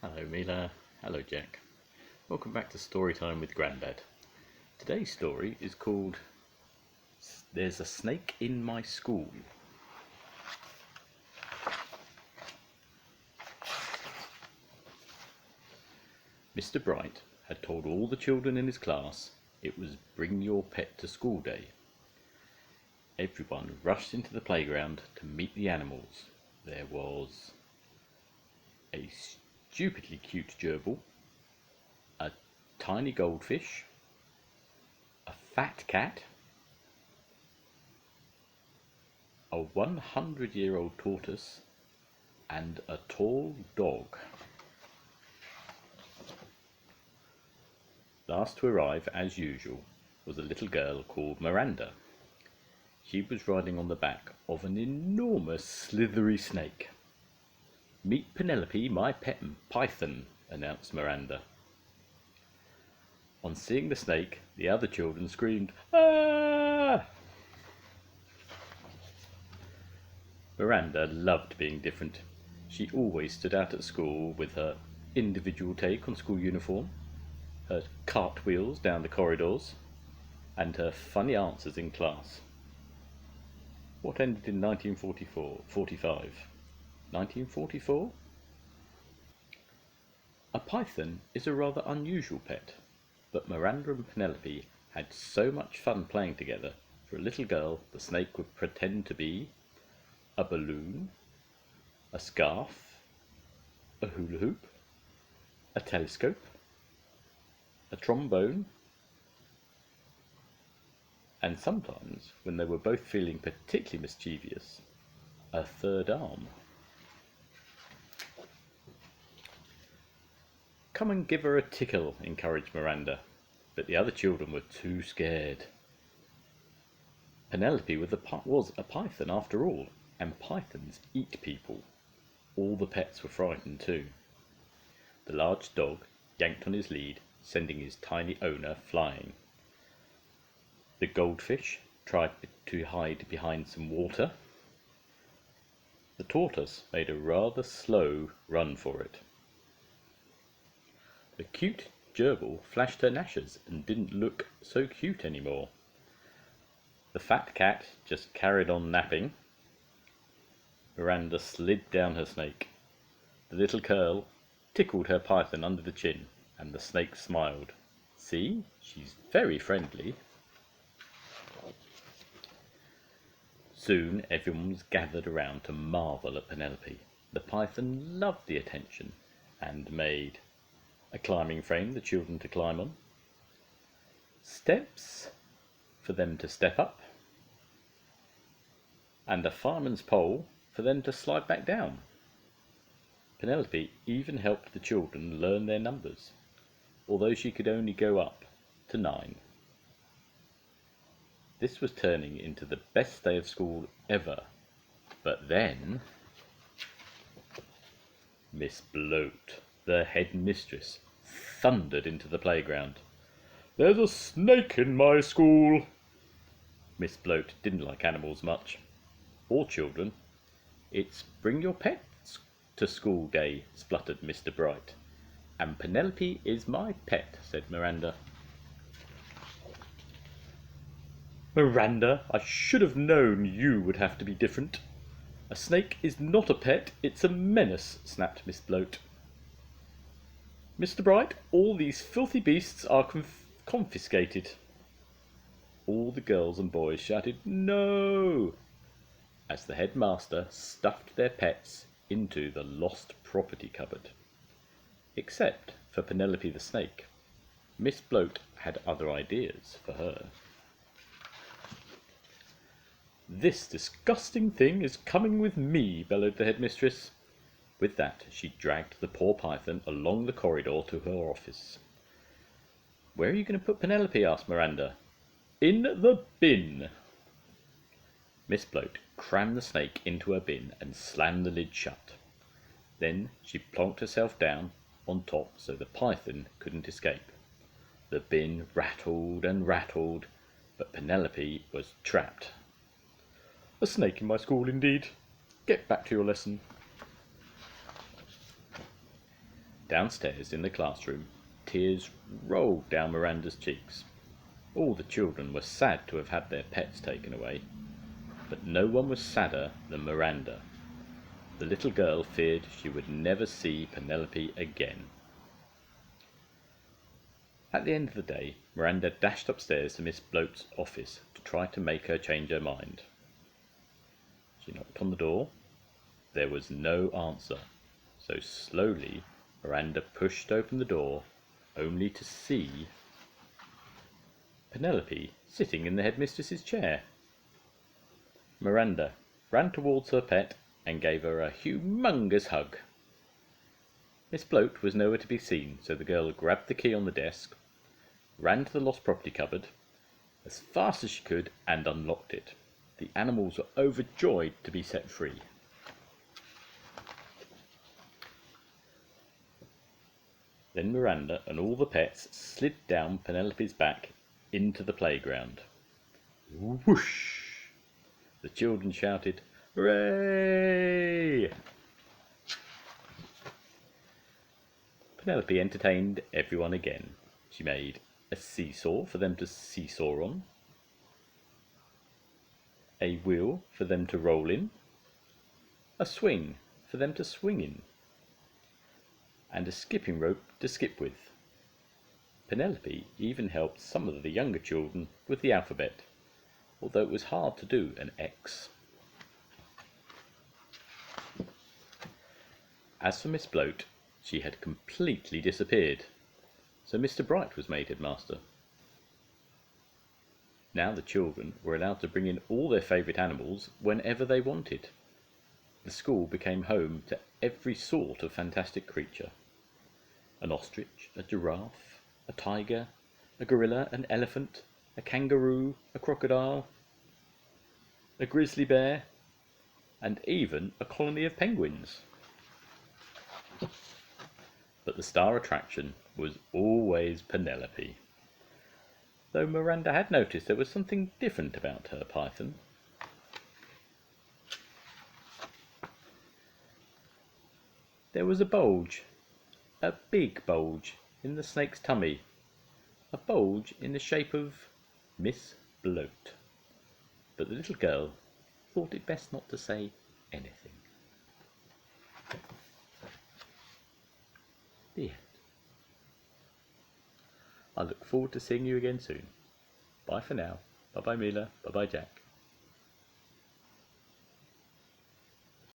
Hello Mila, hello Jack. Welcome back to Storytime with Grandad. Today's story is called There's a Snake in My School. Mr. Bright had told all the children in his class it was Bring Your Pet to School Day. Everyone rushed into the playground to meet the animals. There was a stupidly cute gerbil, a tiny goldfish, a fat cat, a 100-year-old tortoise, and a tall dog. Last to arrive, as usual, was a little girl called Miranda. She was riding on the back of an enormous slithery snake. "Meet Penelope, my pet python," announced Miranda. On seeing the snake, the other children screamed, "Ah!" Miranda loved being different. She always stood out at school with her individual take on school uniform, her cartwheels down the corridors, and her funny answers in class. What ended in 1945? 1944? A python is a rather unusual pet, but Miranda and Penelope had so much fun playing together. For a little girl, the snake would pretend to be a balloon, a scarf, a hula hoop, a telescope, a trombone, and sometimes, when they were both feeling particularly mischievous, a third arm. "Come and give her a tickle," encouraged Miranda, but the other children were too scared. Penelope was a python after all, and pythons eat people. All the pets were frightened too. The large dog yanked on his lead, sending his tiny owner flying. The goldfish tried to hide behind some water. The tortoise made a rather slow run for it. The cute gerbil flashed her gnashers and didn't look so cute anymore. The fat cat just carried on napping. Miranda slid down her snake. The little girl tickled her python under the chin, and the snake smiled. "See, she's very friendly." Soon everyone was gathered around to marvel at Penelope. The python loved the attention and made a climbing frame the children to climb on, steps for them to step up, and a fireman's pole for them to slide back down. Penelope even helped the children learn their numbers, although she could only go up to 9. This was turning into the best day of school ever, but then Miss Bloat, the headmistress, thundered into the playground. "There's a snake in my school!" Miss Bloat didn't like animals much, or children. "It's Bring Your Pets to School Day," spluttered Mr. Bright. "And Penelope is my pet," said Miranda. "Miranda, I should have known you would have to be different. A snake is not a pet, it's a menace," snapped Miss Bloat. "Mr. Bright, all these filthy beasts are confiscated." All the girls and boys shouted "No!" as the headmaster stuffed their pets into the lost property cupboard. Except for Penelope the snake. Miss Bloat had other ideas for her. "This disgusting thing is coming with me," bellowed the headmistress. With that, she dragged the poor python along the corridor to her office. "Where are you going to put Penelope?" asked Miranda. "In the bin." Miss Bloat crammed the snake into her bin and slammed the lid shut. Then she plonked herself down on top so the python couldn't escape. The bin rattled and rattled, but Penelope was trapped. "A snake in my school, indeed. Get back to your lesson." Downstairs in the classroom, tears rolled down Miranda's cheeks. All the children were sad to have had their pets taken away, but no one was sadder than Miranda. The little girl feared she would never see Penelope again. At the end of the day, Miranda dashed upstairs to Miss Bloat's office to try to make her change her mind. She knocked on the door. There was no answer, so slowly Miranda pushed open the door, only to see Penelope sitting in the headmistress's chair. Miranda ran towards her pet and gave her a humongous hug. Miss Bloat was nowhere to be seen, so the girl grabbed the key on the desk, ran to the lost property cupboard as fast as she could and unlocked it. The animals were overjoyed to be set free. Then Miranda and all the pets slid down Penelope's back into the playground. Whoosh! The children shouted, "Hooray!" Penelope entertained everyone again. She made a seesaw for them to seesaw on, a wheel for them to roll in, a swing for them to swing in, and a skipping rope to skip with. Penelope even helped some of the younger children with the alphabet, although it was hard to do an X. As for Miss Bloat, she had completely disappeared, so Mr. Bright was made headmaster. Now the children were allowed to bring in all their favourite animals whenever they wanted. The school became home to every sort of fantastic creature. An ostrich, a giraffe, a tiger, a gorilla, an elephant, a kangaroo, a crocodile, a grizzly bear, and even a colony of penguins. But the star attraction was always Penelope, though Miranda had noticed there was something different about her python. There was a bulge, a big bulge, in the snake's tummy, a bulge in the shape of Miss Bloat. But the little girl thought it best not to say anything. The end. I look forward to seeing you again soon. Bye for now. Bye bye Mila. Bye bye Jack.